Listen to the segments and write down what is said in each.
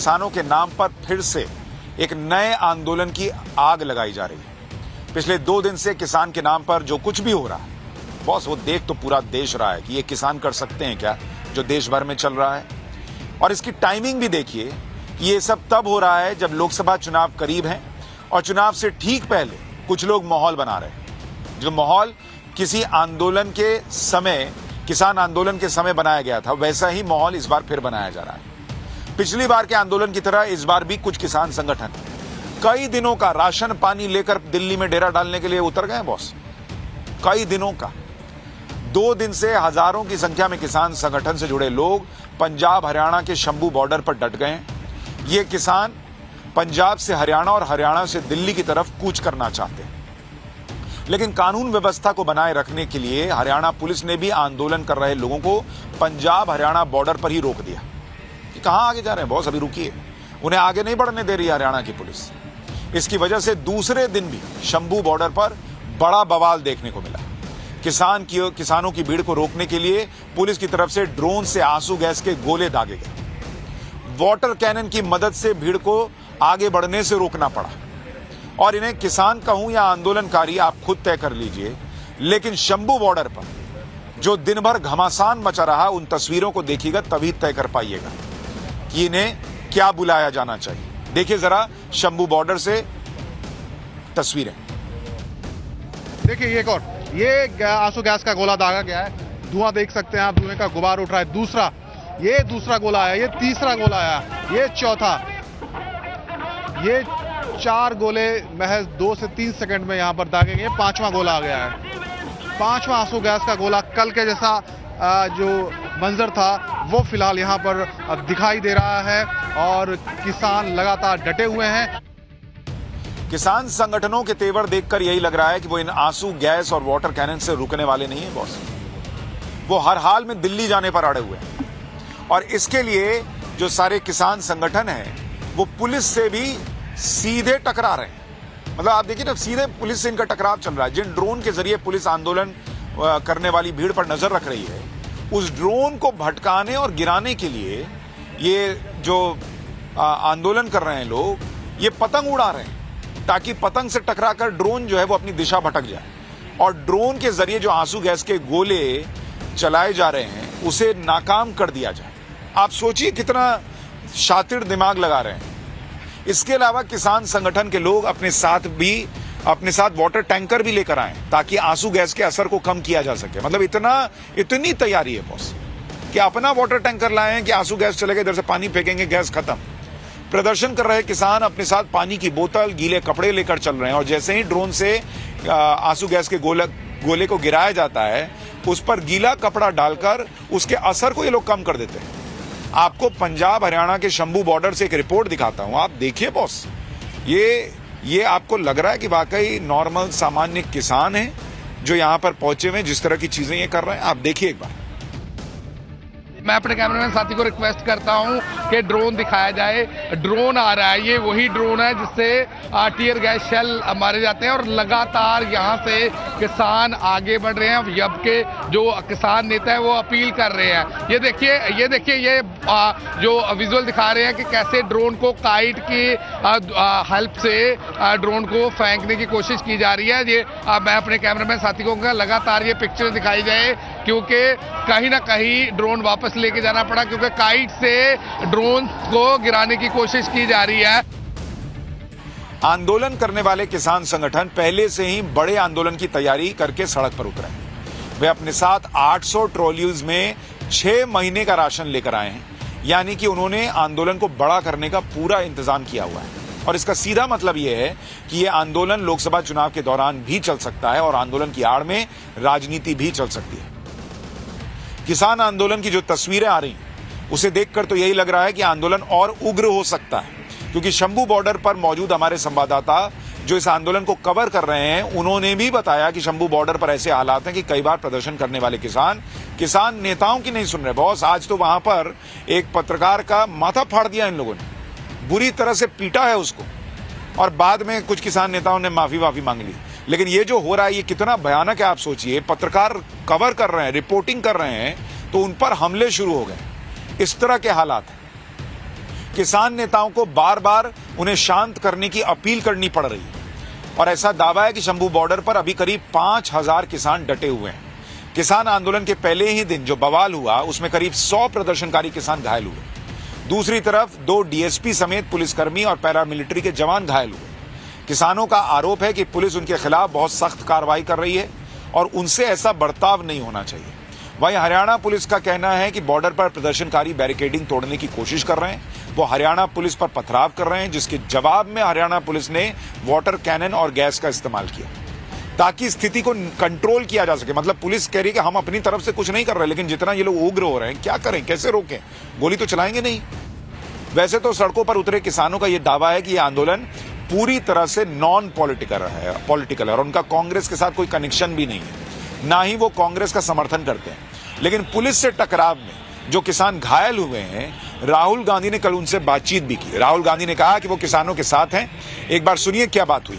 किसानों के नाम पर फिर से एक नए आंदोलन की आग लगाई जा रही है। पिछले 2 दिन से किसान के नाम पर जो कुछ भी हो रहा है, बॉस वो देख तो पूरा देश रहा है कि ये किसान कर सकते हैं क्या जो देश भर में चल रहा है। और इसकी टाइमिंग भी देखिए कि ये सब तब हो रहा है जब लोकसभा चुनाव करीब हैं और चुनाव से ठीक पहले कुछ लोग माहौल बना रहे हैं। जो माहौल किसी आंदोलन के समय, किसान आंदोलन के समय बनाया गया था, वैसा ही माहौल इस बार फिर बनाया जा रहा है। पिछली बार के आंदोलन की तरह इस बार भी कुछ किसान संगठन कई दिनों का राशन पानी लेकर दिल्ली में डेरा डालने के लिए उतर गए बॉस। कई दिनों का 2 दिन से हजारों की संख्या में किसान संगठन से जुड़े लोग पंजाब हरियाणा के शंभू बॉर्डर पर डट गए हैं। ये किसान पंजाब से हरियाणा और हरियाणा से दिल्ली की तरफ कूच करना चाहते हैं, लेकिन कानून व्यवस्था को बनाए रखने के लिए हरियाणा पुलिस ने भी आंदोलन कर रहे लोगों को पंजाब हरियाणा बॉर्डर पर ही रोक दिया कि कहां आगे जा रहे हैं बॉस, अभी रुकिए। उन्हें आगे नहीं बढ़ने दे रही हरियाणा की पुलिस। इसकी वजह से दूसरे दिन भी शंभू बॉर्डर पर बड़ा बवाल देखने को मिला। किसानों की भीड़ को रोकने के लिए पुलिस की तरफ से ड्रोन से आंसू गैस के गोले दागे गए। वाटर कैनन की मदद से भीड़ को आगे बढ़ने से रोकना पड़ा। और इन्हें किसान कहूं या आंदोलनकारी, आप खुद तय कर लीजिए, लेकिन शंभू बॉर्डर पर जो दिन भर घमासान मचा रहा, उन तस्वीरों को देखिएगा तभी तय कर पाइएगा कि इन्हें क्या बुलाया जाना चाहिए। देखिए जरा शंभू बॉर्डर से तस्वीरें। देखिए ये एक और, ये आंसू गैस का गोला दागा गया है। धुआं देख सकते हैं आप, धुएं का गुबार उठ रहा है। ये दूसरा गोला आया, ये तीसरा गोला आया, ये चौथा, ये 4 गोले महज 2 से 3 सेकंड में यहां पर दागे गए। 5वां गोला आ गया है। 5वां आंसू गैस का गोला। कल के जैसा जो मंजर था वो फिलहाल यहां पर दिखाई दे रहा है और किसान लगातार डटे हुए हैं। किसान संगठनों के तेवर देखकर यही लग रहा है कि वो इन आंसू गैस और वाटर कैनन से रुकने वाले नहीं है बॉस। वो हर हाल में दिल्ली जाने पर अड़े हुए हैं। और इसके लिए जो सारे किसान संगठन हैं वो पुलिस से भी सीधे टकरा रहे हैं। मतलब आप देखिए ना, सीधे पुलिस से इनका टकराव चल रहा है। जिन ड्रोन के जरिए पुलिस आंदोलन करने वाली भीड़ पर नजर रख रही है, उस ड्रोन को भटकाने और गिराने के लिए ये जो आंदोलन कर रहे हैं लोग, ये पतंग उड़ा रहे हैं ताकि पतंग से टकराकर ड्रोन जो है वो अपनी दिशा भटक जाए। और ड्रोन के जरिए जो आंसू गैस के गोले चलाए जा रहे हैं उसे नाकाम कर दिया जाए। आप सोचिए कितना शातिर दिमाग लगा रहे हैं। इसके अलावा किसान संगठन के लोग अपने साथ वाटर टैंकर भी लेकर आए ताकि आंसू गैस के असर को कम किया जा सके। मतलब इतनी तैयारी है बॉस कि अपना वाटर टैंकर लाए हैं कि आंसू गैस चलेगा, इधर से पानी फेंकेंगे, गैस खत्म। प्रदर्शन कर रहे किसान अपने साथ पानी की बोतल, गीले कपड़े लेकर चल रहे हैं। और जैसे ही ड्रोन से आंसू गैस के गोले को गिराया जाता है, उस पर गीला कपड़ा डालकर उसके असर को ये लोग कम कर देते हैं। आपको पंजाब हरियाणा के शंभू बॉर्डर से एक रिपोर्ट दिखाता हूं, आप देखिए बॉस। ये आपको लग रहा है कि वाकई नॉर्मल सामान्य किसान हैं जो यहां पर पहुंचे हुए, जिस तरह की चीजें ये कर रहे हैं। आप देखिए एक बार। मैं अपने कैमरामैन साथी को रिक्वेस्ट करता हूं कि ड्रोन दिखाया जाए। ड्रोन आ रहा है, ये वही ड्रोन है जिससे टीयर गैस शेल मारे जाते हैं। और लगातार यहां से किसान आगे बढ़ रहे हैं। अब के जो किसान नेता है वो अपील कर रहे हैं। ये देखिए ये जो विजुअल दिखा रहे हैं कि कैसे ड्रोन को काइट की हेल्प से ड्रोन को फेंकने की कोशिश की जा रही है। ये मैं अपने कैमरामैन साथी को कहूंगा लगातार ये पिक्चर दिखाई जाए, क्योंकि कहीं ना कहीं ड्रोन वापस लेके जाना पड़ा, क्योंकि काइट से ड्रोन को गिराने की कोशिश की जा रही है। आंदोलन करने वाले किसान संगठन पहले से ही बड़े आंदोलन की तैयारी करके सड़क पर उतरे हैं। वे अपने साथ 800 ट्रॉलीज में 6 महीने का राशन लेकर आए हैं। यानी कि उन्होंने आंदोलन को बड़ा करने का पूरा इंतजाम किया हुआ है। और इसका सीधा मतलब यह है कि यह आंदोलन लोकसभा चुनाव के दौरान भी चल सकता है और आंदोलन की आड़ में राजनीति भी चल सकती है। किसान आंदोलन की जो तस्वीरें आ रही हैं उसे देखकर तो यही लग रहा है कि आंदोलन और उग्र हो सकता है, क्योंकि शंभू बॉर्डर पर मौजूद हमारे संवाददाता जो इस आंदोलन को कवर कर रहे हैं, उन्होंने भी बताया कि शंभू बॉर्डर पर ऐसे हालात हैं कि कई बार प्रदर्शन करने वाले किसान नेताओं की नहीं सुन रहे। बॉस, आज तो वहां पर एक पत्रकार का माथा फाड़ दिया इन लोगों ने, बुरी तरह से पीटा है उसको, और बाद में कुछ किसान नेताओं ने माफी मांग ली। लेकिन ये जो हो रहा है ये कितना भयानक है आप सोचिए। पत्रकार कवर कर रहे हैं, रिपोर्टिंग कर रहे हैं, तो उन पर हमले शुरू हो गए। इस तरह के हालात हैं। किसान नेताओं को बार बार उन्हें शांत करने की अपील करनी पड़ रही है। और ऐसा दावा है कि शंभू बॉर्डर पर अभी करीब 5000 किसान डटे हुए हैं। किसान आंदोलन के पहले ही दिन जो बवाल हुआ उसमें करीब 100 प्रदर्शनकारी किसान घायल हुए। दूसरी तरफ 2 डीएसपी समेत पुलिसकर्मी और पैरामिलिट्री के जवान घायल हुए। किसानों का आरोप है कि पुलिस उनके खिलाफ बहुत सख्त कार्रवाई कर रही है और उनसे ऐसा बर्ताव नहीं होना चाहिए। वहीं हरियाणा पुलिस का कहना है कि बॉर्डर पर प्रदर्शनकारी बैरिकेडिंग तोड़ने की कोशिश कर रहे हैं। वो हरियाणा पुलिस पर पथराव कर रहे हैं, जिसके जवाब में हरियाणा पुलिस ने वाटर कैनन और गैस का इस्तेमाल किया ताकि स्थिति को कंट्रोल किया जा सके। मतलब पुलिस कह रही है कि हम अपनी तरफ से कुछ नहीं कर रहे, लेकिन जितना ये लोग उग्र हो रहे हैं, क्या करें, कैसे रोकें? गोली तो चलाएंगे नहीं। वैसे तो सड़कों पर उतरे किसानों का यह दावा है कि यह आंदोलन पूरी तरह से नॉन पॉलिटिकल है और उनका कांग्रेस के साथ कोई कनेक्शन भी नहीं है, ना ही वो कांग्रेस का समर्थन करते हैं। लेकिन पुलिस से टकराव में जो किसान घायल हुए हैं, राहुल गांधी ने कल उनसे बातचीत भी की। राहुल गांधी ने कहा कि वो किसानों के साथ हैं। एक बार सुनिए क्या बात हुई।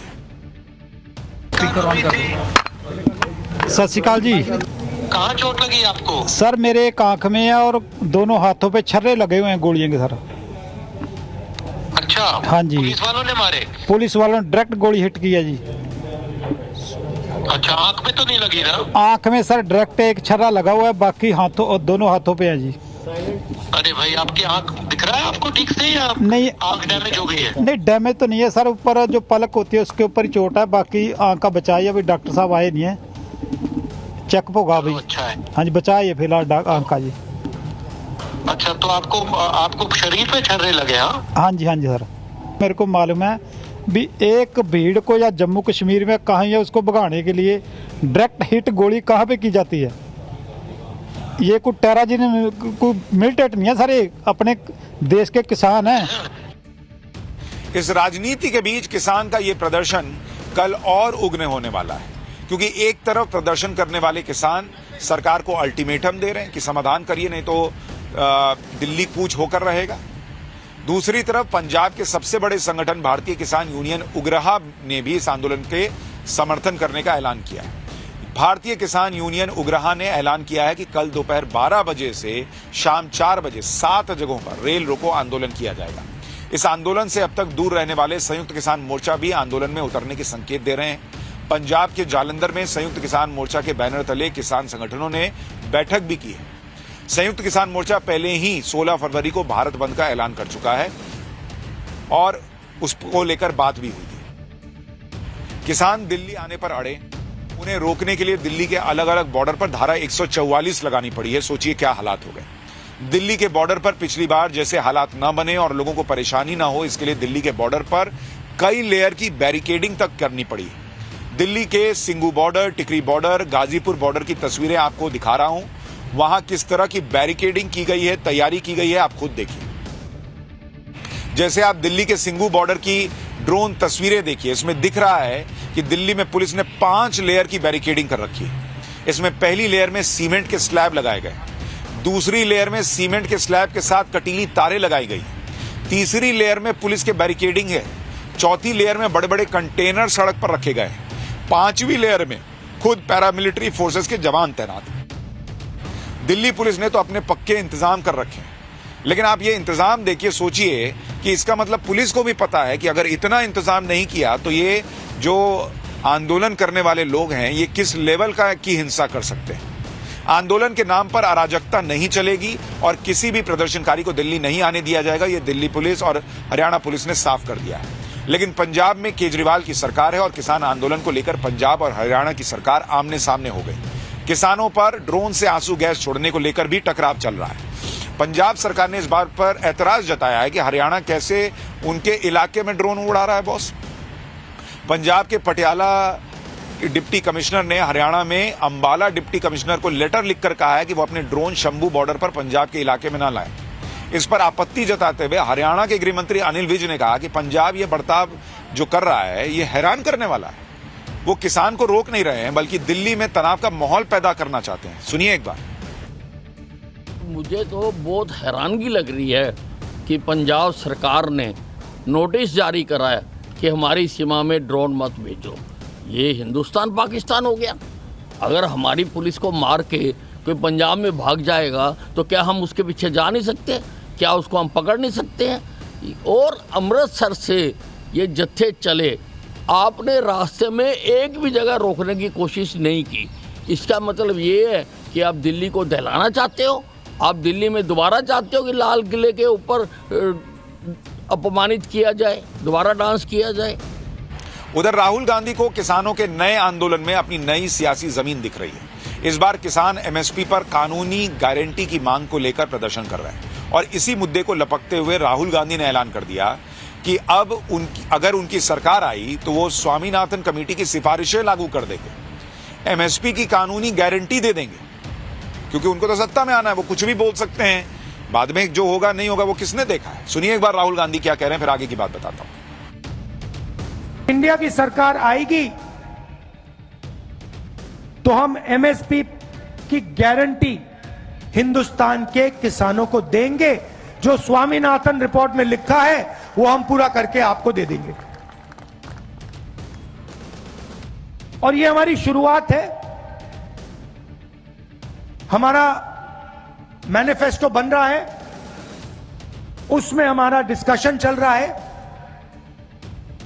सत श्री अकाल जी। कहाँ चोट लगी आपको? सर मेरे एक आंख में है और दोनों हाथों पे छर्रे लगे हुए हैं गोलियों के। सर अच्छा, हाँ जी। पुलिस वालों ने मारे? पुलिस वालों ने डायरेक्ट गोली हिट की है जी। अच्छा, आंख में तो नहीं लगी ना? आंख में सर डायरेक्ट एक छर्रा लगा हुआ है, बाकी हाथों और दोनों हाथों पे है जी। अरे भाई, आपकी आंख दिख रहा है आपको ठीक से या नहीं, आंख डैमेज हो गई है? नहीं डैमेज तो नहीं है सर, ऊपर जो पलक होती है उसके ऊपर ही चोट है, बाकी आंख का बचाई है। अभी डॉक्टर साहब आए नहीं है, चेक होगा अभी। अच्छा है। हाँ जी, बचाई है फिलहाल आंख का जी। अच्छा, तो आपको शरीर पे छर्रे लगे? हाँ जी, हाँ जी सर। मेरे को मालूम है भी एक भीड़ को या जम्मू कश्मीर में कहाँ है उसको भगाने के लिए डायरेक्ट हिट गोली कहाँ पे की जाती है। ये कोई टेररिज्म कोई मिलिटेंट नहीं है सर, ये अपने देश के किसान हैं। इस राजनीति के बीच किसान का ये प्रदर्शन कल और उग्र होने वाला है, क्योंकि एक तरफ प्रदर्शन करने वाले किसान सरकार को अल्टीमेटम दे रहे हैं कि समाधान करिए, नहीं तो दिल्ली कूच होकर रहेगा। दूसरी तरफ पंजाब के सबसे बड़े संगठन भारतीय किसान यूनियन उग्रहा ने भी इस आंदोलन के समर्थन करने का ऐलान किया है। भारतीय किसान यूनियन उग्रहा ने ऐलान किया है कि कल दोपहर 12 बजे से शाम 4 बजे 7 जगहों पर रेल रोको आंदोलन किया जाएगा। इस आंदोलन से अब तक दूर रहने वाले संयुक्त किसान मोर्चा भी आंदोलन में उतरने के संकेत दे रहे हैं। पंजाब के जालंधर में संयुक्त किसान मोर्चा के बैनर तले किसान संगठनों ने बैठक भी की है। संयुक्त किसान मोर्चा पहले ही 16 फरवरी को भारत बंद का ऐलान कर चुका है और उसको लेकर बात भी हुई थी। किसान दिल्ली आने पर अड़े, उन्हें रोकने के लिए दिल्ली के अलग अलग बॉर्डर पर धारा 144 लगानी पड़ी है। सोचिए क्या हालात हो गए। दिल्ली के बॉर्डर पर पिछली बार जैसे हालात न बने और लोगों को परेशानी ना हो, इसके लिए दिल्ली के बॉर्डर पर कई लेयर की बैरिकेडिंग तक करनी पड़ी। दिल्ली के सिंगू बॉर्डर, टिकरी बॉर्डर, गाजीपुर बॉर्डर की तस्वीरें आपको दिखा रहा हूं। वहां किस तरह की बैरिकेडिंग की गई है, तैयारी की गई है, आप खुद देखिए। जैसे आप दिल्ली के सिंगू बॉर्डर की ड्रोन तस्वीरें देखिए, इसमें दिख रहा है कि दिल्ली में पुलिस ने 5 लेयर की बैरिकेडिंग कर रखी है। इसमें पहली लेयर में सीमेंट के स्लैब लगाए गए, दूसरी लेयर में सीमेंट के स्लैब के साथ कटीली तारें लगाई गई, तीसरी लेयर में पुलिस के बैरिकेडिंग है, चौथी लेयर में बड़े बड़े कंटेनर सड़क पर रखे गए, पांचवी लेयर में खुद पैरामिलिट्री फोर्सेस के जवान तैनात। दिल्ली पुलिस ने तो अपने पक्के इंतजाम कर रखे हैं, लेकिन आप ये इंतजाम देखिए, सोचिए कि इसका मतलब पुलिस को भी पता है कि अगर इतना इंतजाम नहीं किया तो ये जो आंदोलन करने वाले लोग हैं ये किस लेवल की हिंसा कर सकते हैं। आंदोलन के नाम पर अराजकता नहीं चलेगी और किसी भी प्रदर्शनकारी को दिल्ली नहीं आने दिया जाएगा, ये दिल्ली पुलिस और हरियाणा पुलिस ने साफ कर दिया है। लेकिन पंजाब में केजरीवाल की सरकार है और किसान आंदोलन को लेकर पंजाब और हरियाणा की सरकार आमने सामने हो गई। किसानों पर ड्रोन से आंसू गैस छोड़ने को लेकर भी टकराव चल रहा है। पंजाब सरकार ने इस बात पर एतराज जताया है कि हरियाणा कैसे उनके इलाके में ड्रोन उड़ा रहा है। बॉस, पंजाब के पटियाला डिप्टी कमिश्नर ने हरियाणा में अंबाला डिप्टी कमिश्नर को लेटर लिखकर कहा है कि वो अपने ड्रोन शंभू बॉर्डर पर पंजाब के इलाके में न लाएं। इस पर आपत्ति जताते हुए हरियाणा के गृह मंत्री अनिल विज ने कहा कि पंजाब ये बर्ताव जो कर रहा है ये हैरान करने वाला है। वो किसान को रोक नहीं रहे हैं बल्कि दिल्ली में तनाव का माहौल पैदा करना चाहते हैं। सुनिए एक बार। मुझे तो बहुत हैरानगी लग रही है कि पंजाब सरकार ने नोटिस जारी करा है कि हमारी सीमा में ड्रोन मत भेजो। ये हिंदुस्तान पाकिस्तान हो गया। अगर हमारी पुलिस को मार के कोई पंजाब में भाग जाएगा तो क्या हम उसके पीछे जा नहीं सकते? क्या उसको हम पकड़ नहीं सकते हैं? और अमृतसर से ये जत्थे चले, आपने रास्ते में एक भी जगह रोकने की कोशिश नहीं की। इसका मतलब ये है कि आप दिल्ली को दहलाना चाहते हो, आप दिल्ली में दोबारा चाहते हो कि लाल किले के ऊपर अपमानित किया जाए, दोबारा डांस किया जाए। उधर राहुल गांधी को किसानों के नए आंदोलन में अपनी नई सियासी जमीन दिख रही है। इस बार किसान एमएसपी पर कानूनी गारंटी की मांग को लेकर प्रदर्शन कर रहे हैं और इसी मुद्दे को लपकते हुए राहुल गांधी ने ऐलान कर दिया कि अब अगर उनकी सरकार आई तो वो स्वामीनाथन कमेटी की सिफारिशें लागू कर देंगे, एमएसपी की कानूनी गारंटी दे देंगे, क्योंकि उनको तो सत्ता में आना है, वो कुछ भी बोल सकते हैं। बाद में जो होगा नहीं होगा वो किसने देखा है। सुनिए एक बार राहुल गांधी क्या कह रहे हैं, फिर आगे की बात बताता हूं। इंडिया की सरकार आएगी तो हम एमएसपी की गारंटी हिंदुस्तान के किसानों को देंगे। जो स्वामीनाथन रिपोर्ट में लिखा है वो हम पूरा करके आपको दे देंगे। और ये हमारी शुरुआत है। हमारा मैनिफेस्टो बन रहा है, उसमें हमारा डिस्कशन चल रहा है।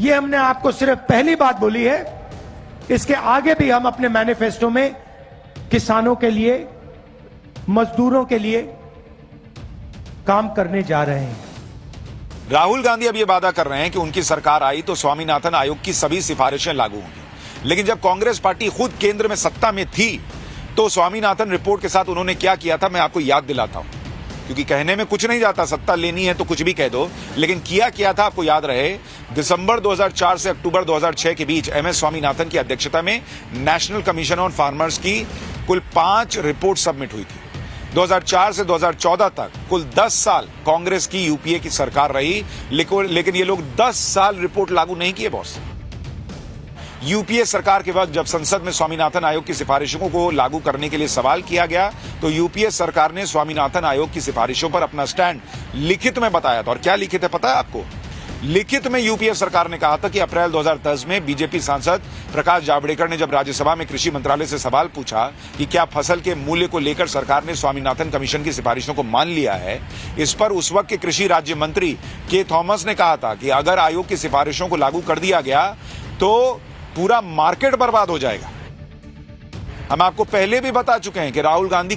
ये हमने आपको सिर्फ पहली बात बोली है, इसके आगे भी हम अपने मैनिफेस्टो में किसानों के लिए, मजदूरों के लिए काम करने जा रहे हैं। राहुल गांधी अब ये वादा कर रहे हैं कि उनकी सरकार आई तो स्वामीनाथन आयोग की सभी सिफारिशें लागू होंगी। लेकिन जब कांग्रेस पार्टी खुद केंद्र में सत्ता में थी तो स्वामीनाथन रिपोर्ट के साथ उन्होंने क्या किया था, मैं आपको याद दिलाता हूं, क्योंकि कहने में कुछ नहीं जाता, सत्ता लेनी है तो कुछ भी कह दो, लेकिन किया था आपको याद रहे। दिसंबर 2004 से अक्टूबर 2006 के बीच एमएस स्वामीनाथन की अध्यक्षता में नेशनल कमीशन ऑन फार्मर्स की कुल 5 रिपोर्ट सबमिट हुई थी। 2004 से 2014 तक कुल 10 साल कांग्रेस की यूपीए की सरकार रही, लेकिन ये लोग 10 साल रिपोर्ट लागू नहीं किए बॉस। यूपीए सरकार के वक्त जब संसद में स्वामीनाथन आयोग की सिफारिशों को लागू करने के लिए सवाल किया गया तो यूपीए सरकार ने स्वामीनाथन आयोग की सिफारिशों पर अपना स्टैंड लिखित में बताया था। और क्या लिखित है पता है आपको? लिखित में यूपीए सरकार ने कहा था कि अप्रैल 2010 में बीजेपी सांसद प्रकाश जावड़ेकर ने जब राज्यसभा में कृषि मंत्रालय से सवाल पूछा कि क्या फसल के मूल्य को लेकर सरकार ने स्वामीनाथन कमीशन की सिफारिशों को मान लिया है, इस पर उस वक्त के कृषि राज्य मंत्री के थॉमस ने कहा था कि अगर आयोग की सिफारिशों को लागू कर दिया गया तो पूरा मार्केट बर्बाद हो जाएगा। हम आपको पहले भी बता चुके हैं कि राहुल गांधी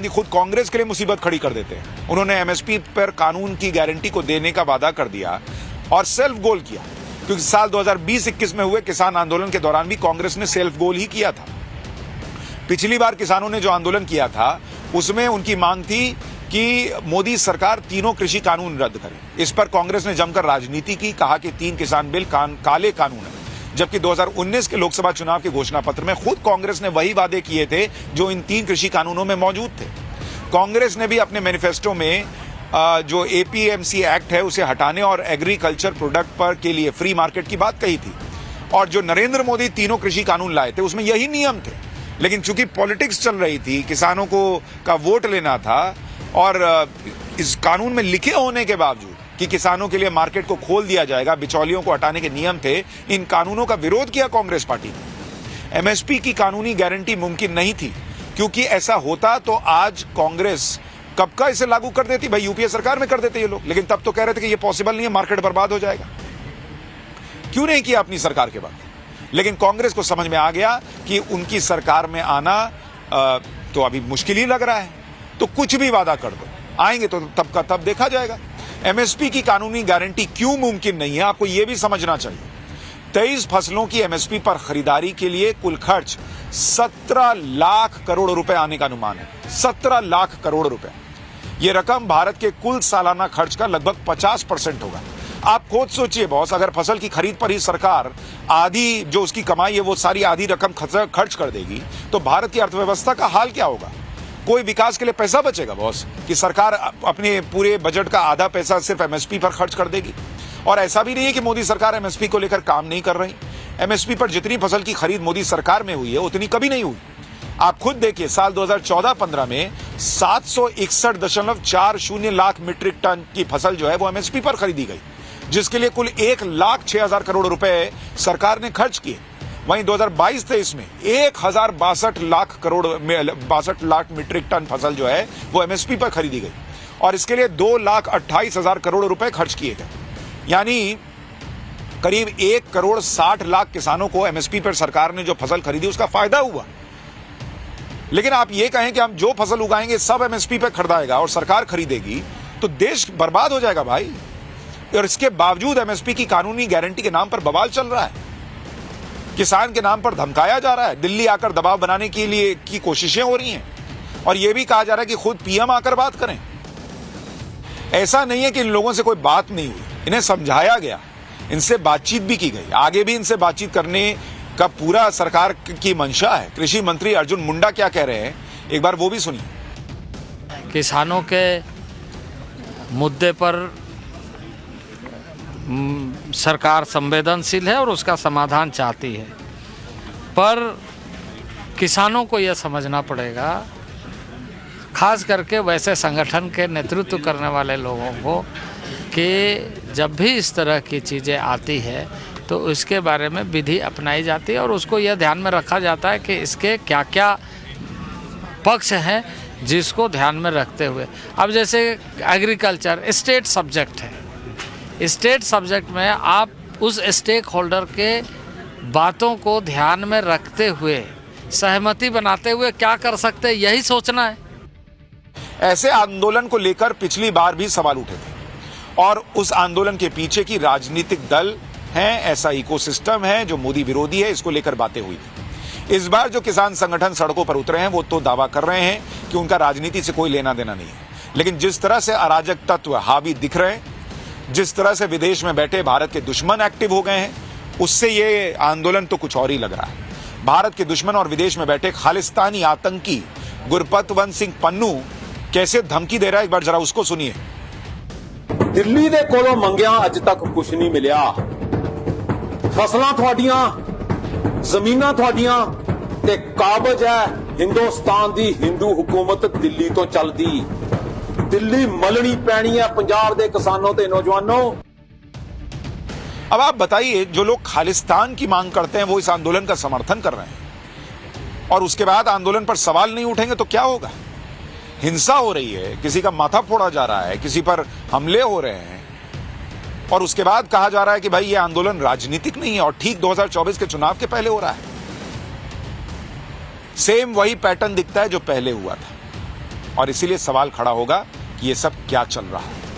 खुद कांग्रेस के लिए मुसीबत खड़ी कर देते हैं। उन्होंने एमएसपी पर कानून की गारंटी को देने का वादा कर दिया और सेल्फ गोल किया, क्योंकि साल 2020-21 में हुए किसान आंदोलन के दौरान भी कांग्रेस ने सेल्फ गोल ही किया था। पिछली बार किसानों ने जो आंदोलन किया था उसमें उनकी मांग थी कि मोदी सरकार तीनों कृषि कानून रद्द करे। इस पर कांग्रेस ने जमकर राजनीति की, कहा कि 3 किसान बिल काले कानून है, जबकि 2019 के लोकसभा चुनाव के घोषणा पत्र में खुद कांग्रेस ने वही वादे किए थे जो इन 3 कृषि कानूनों में मौजूद थे। कांग्रेस ने भी अपने मैनिफेस्टो में जो एपीएमसी एक्ट है उसे हटाने और एग्रीकल्चर प्रोडक्ट पर के लिए फ्री मार्केट की बात कही थी। और जो नरेंद्र मोदी तीनों कृषि कानून लाए थे उसमें यही नियम थे। लेकिन चूंकि पॉलिटिक्स चल रही थी, किसानों का वोट लेना था और इस कानून में लिखे होने के बावजूद कि किसानों के लिए मार्केट को खोल दिया जाएगा, बिचौलियों को हटाने के नियम थे, इन कानूनों का विरोध किया कांग्रेस पार्टी ने। एमएसपी की कानूनी गारंटी मुमकिन नहीं थी, क्योंकि ऐसा होता तो आज कांग्रेस कब का इसे लागू कर देती, भाई यूपीए सरकार में कर देते ये लोग। लेकिन तब तो कह रहे थे कि ये पॉसिबल नहीं है, मार्केट बर्बाद हो जाएगा। क्यों नहीं किया अपनी सरकार के बाद? लेकिन कांग्रेस को समझ में आ गया कि उनकी सरकार में आना तो अभी मुश्किल ही लग रहा है, तो कुछ भी वादा कर दो, आएंगे तो तब का तब देखा जाएगा। एमएसपी की कानूनी गारंटी क्यों मुमकिन नहीं है, आपको यह भी समझना चाहिए। 23 फसलों की एमएसपी पर खरीदारी के लिए कुल खर्च 17 लाख करोड़ रुपए आने का अनुमान है। 17 लाख करोड़ रुपए, यह रकम भारत के कुल सालाना खर्च का लगभग 50% होगा। आप खुद सोचिए बॉस, अगर फसल की खरीद पर ही सरकार आधी जो उसकी कमाई है वो सारी आधी रकम खर्च कर देगी तो भारत की अर्थव्यवस्था का हाल क्या होगा? कोई विकास के लिए पैसा बचेगा बॉस कि सरकार अपने पूरे बजट का आधा पैसा सिर्फ एमएसपी पर खर्च कर देगी? और ऐसा भी नहीं है कि मोदी सरकार एमएसपी को लेकर काम नहीं कर रही। एमएसपी पर जितनी फसल की खरीद मोदी सरकार में हुई है उतनी कभी नहीं हुई। आप खुद देखिए, साल 2014-15 में 761.40 लाख मीट्रिक टन की फसल जो है वो एमएसपी पर खरीदी गई, जिसके लिए कुल 1,06,000 करोड़ रुपए सरकार ने खर्च किए। वहीं 2022-23 में 1,062 लाख मीट्रिक टन फसल जो है वो एमएसपी पर खरीदी गई। और इसके लिए 2,28,000 करोड़ रुपए खर्च किए गए। यानी करीब 1,60,00,000 किसानों को एमएसपी पर सरकार ने जो फसल खरीदी उसका फायदा हुआ। लेकिन आप ये कहें कि हम जो फसल उगाएंगे सब एमएसपी पर खरीदाएगा और सरकार खरीदेगी, तो देश बर्बाद हो जाएगा भाई। और इसके बावजूद एमएसपी की कानूनी गारंटी के नाम पर बवाल चल रहा है, किसान के नाम पर धमकाया जा रहा है, दिल्ली आकर दबाव बनाने के लिए की कोशिशें हो रही हैं और यह भी कहा जा रहा है कि खुद पीएम आकर बात करें। ऐसा नहीं है कि इन लोगों से कोई बात नहीं हुई, इन्हें समझाया गया, इनसे बातचीत भी की गई, आगे भी इनसे बातचीत करने का पूरा सरकार की मंशा है। कृषि मंत्री अर्जुन मुंडा क्या कह रहे हैं, एक बार वो भी सुनिए। किसानों के मुद्दे पर सरकार संवेदनशील है और उसका समाधान चाहती है, पर किसानों को यह समझना पड़ेगा, खास करके वैसे संगठन के नेतृत्व करने वाले लोगों को, कि जब भी इस तरह की चीज़ें आती है तो उसके बारे में विधि अपनाई जाती है और उसको यह ध्यान में रखा जाता है कि इसके क्या क्या पक्ष हैं, जिसको ध्यान में रखते हुए। अब जैसे एग्रीकल्चर स्टेट सब्जेक्ट है, स्टेट सब्जेक्ट में आप उस स्टेक होल्डर के बातों को ध्यान में रखते हुए, सहमति बनाते हुए क्या कर सकते हैं, यही सोचना है। ऐसे आंदोलन को लेकर पिछली बार भी सवाल उठे थे और उस आंदोलन के पीछे की राजनीतिक दल हैं, ऐसा इकोसिस्टम है जो मोदी विरोधी है, इसको लेकर बातें हुई थी। इस बार जो किसान संगठन सड़कों पर उतरे हैं वो तो दावा कर रहे हैं कि उनका राजनीति से कोई लेना देना नहीं है, लेकिन जिस तरह से अराजक तत्व हावी दिख रहे हैं, जिस तरह से विदेश में बैठे भारत के दुश्मन एक्टिव हो गए हैं, उससे ये आंदोलन तो कुछ और ही लग रहा है। भारत के दुश्मन और विदेश में बैठे खालिस्तानी आतंकी गुरपतवंत सिंह पन्नू कैसे धमकी दे रहा है, एक बार जरा उसको सुनिए। दिल्ली दे कोलों मंगिया अज तक कुछ नहीं मिलिया, फसलां थोड़ियां, जमीनां थोड़ियां ते काबज है हिंदुस्तान दी हिंदू हुकूमत दिल्ली तो चलदी। दिल्ली मलनी पैनी है पंजाब दे किसानों ते नौजवानों। अब आप बताइए, जो लोग खालिस्तान की मांग करते हैं वो इस आंदोलन का समर्थन कर रहे हैं और उसके बाद आंदोलन पर सवाल नहीं उठेंगे तो क्या होगा? हिंसा हो रही है, किसी का माथा फोड़ा जा रहा है, किसी पर हमले हो रहे हैं और उसके बाद कहा जा रहा है कि भाई ये आंदोलन राजनीतिक नहीं है और ठीक 2024 के चुनाव के पहले हो रहा है। सेम वही पैटर्न दिखता है जो पहले हुआ था और इसीलिए सवाल खड़ा होगा कि ये सब क्या चल रहा है।